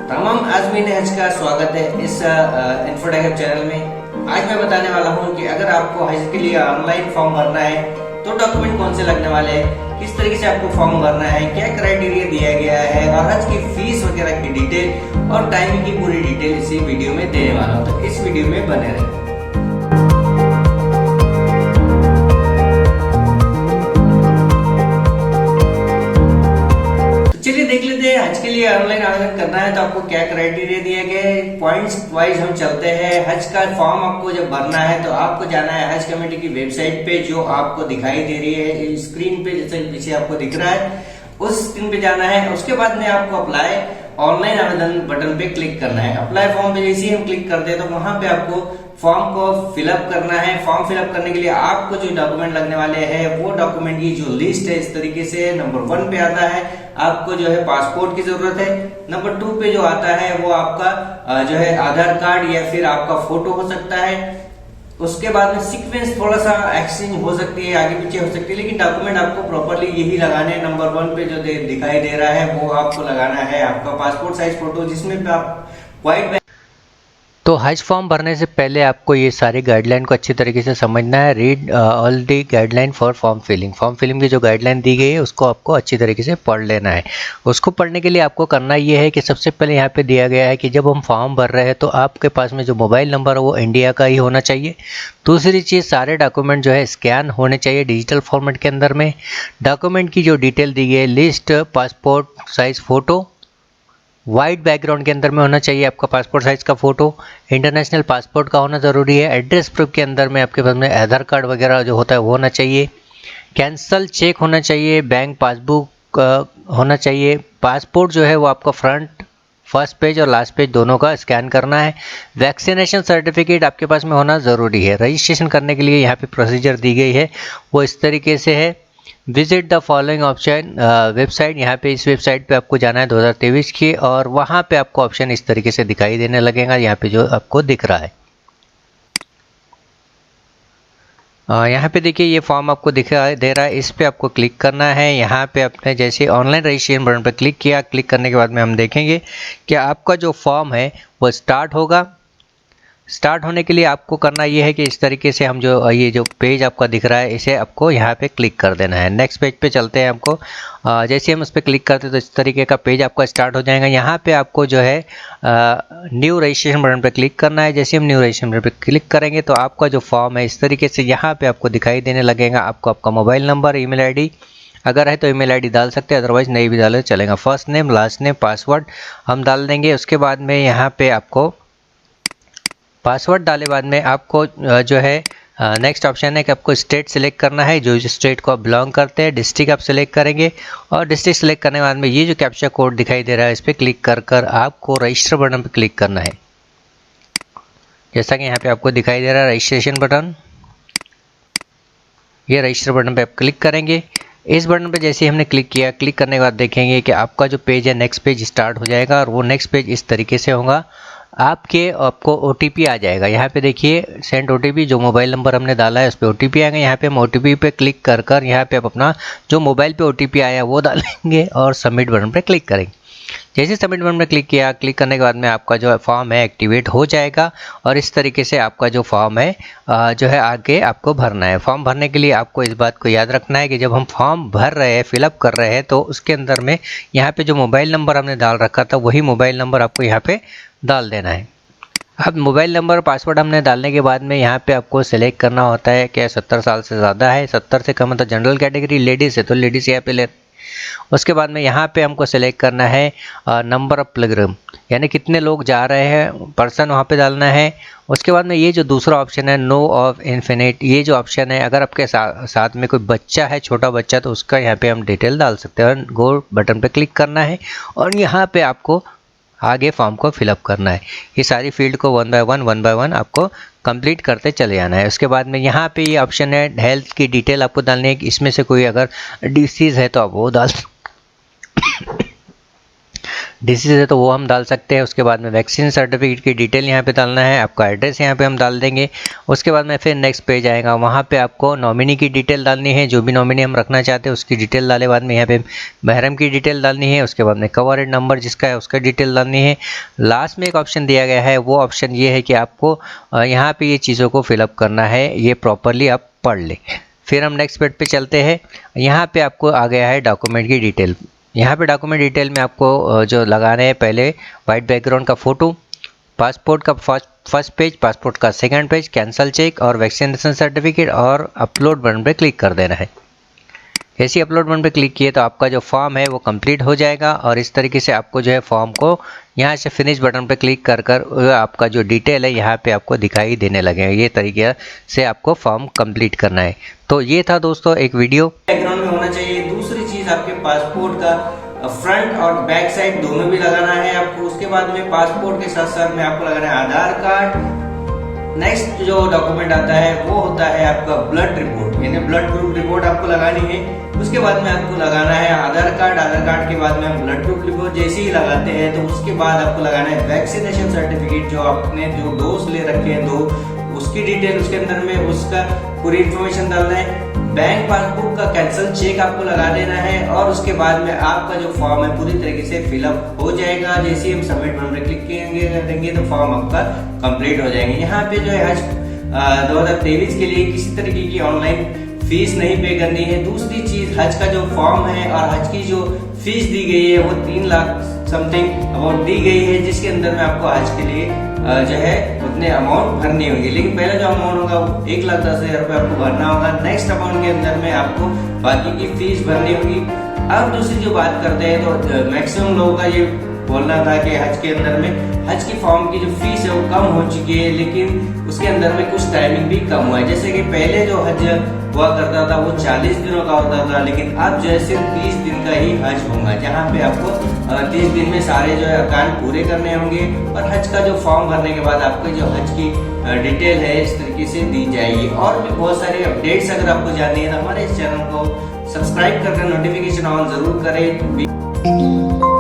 तमाम आज़मीन हज का स्वागत है इस इन्फोटेक चैनल में। आज मैं बताने वाला हूं कि अगर आपको हज के लिए ऑनलाइन फॉर्म भरना है तो डॉक्यूमेंट कौन से लगने वाले हैं, किस तरीके से आपको फॉर्म भरना है, क्या क्राइटेरिया दिया गया है और हज की फीस वगैरह की डिटेल और टाइमिंग की पूरी डिटेल इसी वीडियो में देने वाला हूँ। तो इस वीडियो में बने रहें। चलिए देख लेते हैं हज के लिए ऑनलाइन आवेदन करना है तो आपको क्या क्राइटेरिया दिए गए। पॉइंट्स वाइज हम चलते हैं। हज का फॉर्म आपको जब भरना है तो आपको जाना है हज कमेटी की वेबसाइट पे, जो आपको दिखाई दे रही है स्क्रीन पे, जैसे पीछे आपको दिख रहा है उस स्क्रीन पे जाना है। उसके बाद में आपको अप्लाई ऑनलाइन आवेदन बटन पे क्लिक करना है। अप्लाई फॉर्म पे जैसे ही हम क्लिक करते हैं तो वहां पे आपको फॉर्म को फिलअप करना है। फॉर्म फिलअप करने के लिए आपको जो डॉक्यूमेंट लगने वाले हैं वो डॉक्यूमेंट की जो लिस्ट है इस तरीके से नंबर 1 पे आता है, आपको जो है पासपोर्ट की जरूरत है। नंबर 2 पे जो आता है वो आपका जो है आधार कार्ड या फिर आपका फोटो हो सकता है। उसके बाद में सीक्वेंस थोड़ा सा एक्सचेंज हो सकती है, आगे पीछे हो सकती है, लेकिन डॉक्यूमेंट आपको प्रॉपरली यही लगाने हैं। नंबर 1 पे जो दिखाई दे रहा है वो आपको लगाना है आपका पासपोर्ट साइज फोटो, जिसमें पे आप व्हाइट। तो हज फॉर्म भरने से पहले आपको ये सारी गाइडलाइन को अच्छी तरीके से समझना है। Read all the guideline for form filling. Form filling की जो गाइडलाइन दी गई है उसको आपको अच्छी तरीके से पढ़ लेना है। उसको पढ़ने के लिए आपको करना ये है कि सबसे पहले यहाँ पे दिया गया है कि जब हम फॉर्म भर रहे हैं तो आपके पास में जो मोबाइल नंबर है वो इंडिया का ही होना चाहिए। दूसरी चीज़, सारे डॉक्यूमेंट जो है स्कैन होने चाहिए डिजिटल फॉर्मेट के अंदर में। डॉक्यूमेंट की जो डिटेल दी गई है, list, passport size photo, white background के अंदर में होना चाहिए आपका पासपोर्ट साइज का फोटो। इंटरनेशनल पासपोर्ट का होना ज़रूरी है। एड्रेस प्रूफ के अंदर में आपके पास में आधार कार्ड वगैरह जो होता है वो होना चाहिए। कैंसल चेक होना चाहिए। बैंक पासबुक होना चाहिए। पासपोर्ट जो है वो आपका फ्रंट फर्स्ट पेज और लास्ट पेज दोनों का स्कैन करना है। वैक्सीनेशन सर्टिफिकेट आपके पास में होना ज़रूरी है। रजिस्ट्रेशन करने के लिए यहाँ पे प्रोसीजर दी गई है वो इस तरीके से है। Visit the following option website. यहाँ पे इस वेबसाइट पे आपको जाना है 2023 की, और वहाँ पे आपको ऑप्शन इस तरीके से दिखाई देने लगेगा। यहाँ पे जो आपको दिख रहा है यहाँ पे देखिए ये फॉर्म आपको दिखाई दे रहा है, इस पे आपको क्लिक करना है। यहाँ पे आपने जैसे ऑनलाइन रजिस्ट्रेशन बटन पर क्लिक किया, क्लिक करने के बाद में हम देखेंगे कि आपका जो फॉर्म है वो स्टार्ट होगा। स्टार्ट होने के लिए आपको करना ये है कि इस तरीके से हम जो ये जो पेज आपका दिख रहा है इसे आपको यहाँ पे क्लिक कर देना है। नेक्स्ट पेज पे चलते हैं। आपको जैसे हम उस पर क्लिक करते हैं तो इस तरीके का पेज आपका स्टार्ट हो जाएगा। यहाँ पे आपको जो है न्यू रजिस्ट्रेशन बटन पे क्लिक करना है। जैसे हम न्यू रजिस्ट्रेशन बटन पे क्लिक करेंगे तो आपका जो फॉर्म है इस तरीके से यहाँ पे आपको दिखाई देने लगेगा। आपको आपका मोबाइल नंबर, ईमेल आईडी अगर है तो ईमेल आईडी डाल सकते हैं, अदरवाइज नहीं भी डाले चलेगा। First name, last name, password हम डाल देंगे। उसके बाद में यहाँ पे आपको पासवर्ड डाले बाद में आपको जो है नेक्स्ट ऑप्शन है कि आपको स्टेट सेलेक्ट करना है, जो स्टेट को आप बिलोंग करते हैं। डिस्ट्रिक्ट आप सेलेक्ट करेंगे और डिस्ट्रिक्ट सेलेक्ट करने के बाद में ये जो कैप्चा कोड दिखाई दे रहा है इस पर क्लिक कर कर आपको रजिस्टर बटन पर क्लिक करना है। जैसा कि यहाँ पे आपको दिखाई दे रहा है रजिस्ट्रेशन बटन, ये रजिस्टर बटन पे आप क्लिक करेंगे। इस बटन पे जैसे ही हमने क्लिक किया, क्लिक करने के बाद देखेंगे कि आपका जो पेज है नेक्स्ट पेज स्टार्ट हो जाएगा, और वो नेक्स्ट पेज इस तरीके से होगा। आपको OTP आ जाएगा। यहाँ पे देखिए सेंड OTP, जो मोबाइल नंबर हमने डाला है उस पर OTP आएगा। यहाँ पे हम OTP पे क्लिक कर कर यहाँ पे आप अपना जो मोबाइल पे OTP आया वो डालेंगे और सबमिट बटन पे क्लिक करेंगे। जैसे सबमिट बटन पे क्लिक किया, क्लिक करने के बाद में आपका जो फॉर्म है एक्टिवेट हो जाएगा, और इस तरीके से आपका जो फॉर्म है जो है आगे आपको भरना है। फॉर्म भरने के लिए आपको इस बात को याद रखना है कि जब हम फॉर्म भर रहे हैं, फिलअप कर रहे हैं, तो उसके अंदर में यहाँ पे जो मोबाइल नंबर हमने डाल रखा था वही मोबाइल नंबर आपको यहाँ पे डाल देना है। अब मोबाइल नंबर, पासवर्ड हमने डालने के बाद में यहाँ पे आपको सेलेक्ट करना होता है कि 70 साल से ज़्यादा है, 70 से कम मतलब जनरल कैटेगरी, लेडीज़ है तो लेडीज़ यहाँ पे ले। उसके बाद में यहाँ पे हमको सेलेक्ट करना है नंबर ऑफ पिलग्रिम, यानी कितने लोग जा रहे हैं, पर्सन वहाँ पे डालना है। उसके बाद में ये जो दूसरा ऑप्शन है नो ऑफ इन्फिनिट, ये जो ऑप्शन है अगर आपके साथ में कोई बच्चा है, छोटा बच्चा, तो उसका यहाँ पे हम डिटेल डाल सकते हैं। गो बटन पे क्लिक करना है और यहाँ पे आपको आगे फॉर्म को फिलअप करना है। ये सारी फील्ड को वन बाय वन आपको कंप्लीट करते चले जाना है। उसके बाद में यहाँ पे ये ऑप्शन है हेल्थ की डिटेल आपको डालनी है। इसमें से कोई अगर डिसीज़ है तो आप वो डाल डिसीज है तो वो हम डाल सकते हैं। उसके बाद में वैक्सीन सर्टिफिकेट की डिटेल यहाँ पे डालना है, आपका एड्रेस यहाँ पे हम डाल देंगे। उसके बाद में फिर नेक्स्ट पेज आएगा, वहाँ पे आपको नॉमिनी की डिटेल डालनी है, जो भी नॉमिनी हम रखना चाहते हैं उसकी डिटेल डाले बाद में यहाँ पे महरम की डिटेल डालनी है। उसके बाद में कवर नंबर जिसका है उसका डिटेल डालनी है। लास्ट में एक ऑप्शन दिया गया है, वो ऑप्शन ये है कि आपको यहाँ पे ये चीज़ों को फिलअप करना है, ये प्रॉपरली आप पढ़ लें। फिर हम नेक्स्ट पेज पे चलते हैं। यहाँ पे आपको आ गया है डॉक्यूमेंट की डिटेल। यहाँ पे डॉक्यूमेंट डिटेल में आपको जो लगाने हैं, पहले वाइट बैकग्राउंड का फ़ोटो, पासपोर्ट का फर्स्ट पेज, पासपोर्ट का सेकंड पेज, कैंसल चेक और वैक्सीनेशन सर्टिफिकेट, और अपलोड बटन पे क्लिक कर देना है। ऐसे अपलोड बटन पे क्लिक किए तो आपका जो फॉर्म है वो कंप्लीट हो जाएगा। और इस तरीके से आपको जो है फॉर्म को यहाँ से फिनिश बटन पे क्लिक कर कर आपका जो डिटेल है यहाँ पे आपको दिखाई देने लगे। ये तरीके से आपको फॉर्म कंप्लीट करना है। तो ये था दोस्तों एक वीडियो। बैकग्राउंड में होना चाहिए। दूसरी चीज आपके पासपोर्ट का फ्रंट और बैक साइड दोनों भी लगाना है आपको। उसके बाद में पासपोर्ट के साथ साथ में आपको लगाना है आधार कार्ड। नेक्स्ट जो डॉक्यूमेंट आता है वो होता है आपका ब्लड रिपोर्ट, यानी ब्लड ग्रुप रिपोर्ट आपको लगानी है। उसके बाद में आपको लगाना है आधार कार्ड। आधार कार्ड के बाद में हम ब्लड ग्रुप रिपोर्ट जैसे ही लगाते हैं तो उसके बाद आपको लगाना है वैक्सीनेशन सर्टिफिकेट, जो आपने जो डोज ले रखे हैं 2, उसकी डिटेल उसके अंदर में उसका पूरी इंफॉर्मेशन डालना है। बैंक पासबुक का कैंसल चेक आपको लगा देना है। और उसके बाद में आपका जो फॉर्म है पूरी तरीके से फिलअप हो जाएगा। जैसे ही हम सबमिट बटन पर क्लिक करेंगे तो फॉर्म आपका कंप्लीट हो जाएंगे। यहाँ पे जो है 2023 के लिए किसी तरीके की ऑनलाइन फीस नहीं पे करनी है। दूसरी चीज, हज का जो फॉर्म है और हज की जो फीस दी गई है वो 3 लाख समथिंग अमाउंट दी गई है, जिसके अंदर में आपको हज के लिए जो है उतने अमाउंट भरनी होगी। लेकिन पहला जो अमाउंट होगा वो 1,10,000 रुपये आपको भरना होगा। नेक्स्ट अमाउंट के अंदर में आपको बाकी की फीस भरनी होगी। अब दूसरी जो बात करते हैं तो मैक्सिमम लोगों का ये बोलना था कि हज के अंदर में हज की फॉर्म की जो फीस है वो कम हो चुकी है, लेकिन उसके अंदर में कुछ टाइमिंग भी कम हुआ है। जैसे कि पहले जो हज हुआ करता था वो 40 दिनों का होता था, लेकिन अब जो है सिर्फ 30 दिन का ही हज होगा, जहाँ पे आपको 30 दिन में सारे जो है अरकान पूरे करने होंगे। और हज का जो फॉर्म भरने के बाद आपको जो हज की डिटेल है इस तरीके से दी जाएगी। और भी बहुत सारे अपडेट्स अगर आपको जाननी है तो हमारे इस चैनल को सब्सक्राइब करके नोटिफिकेशन ऑन जरूर करें।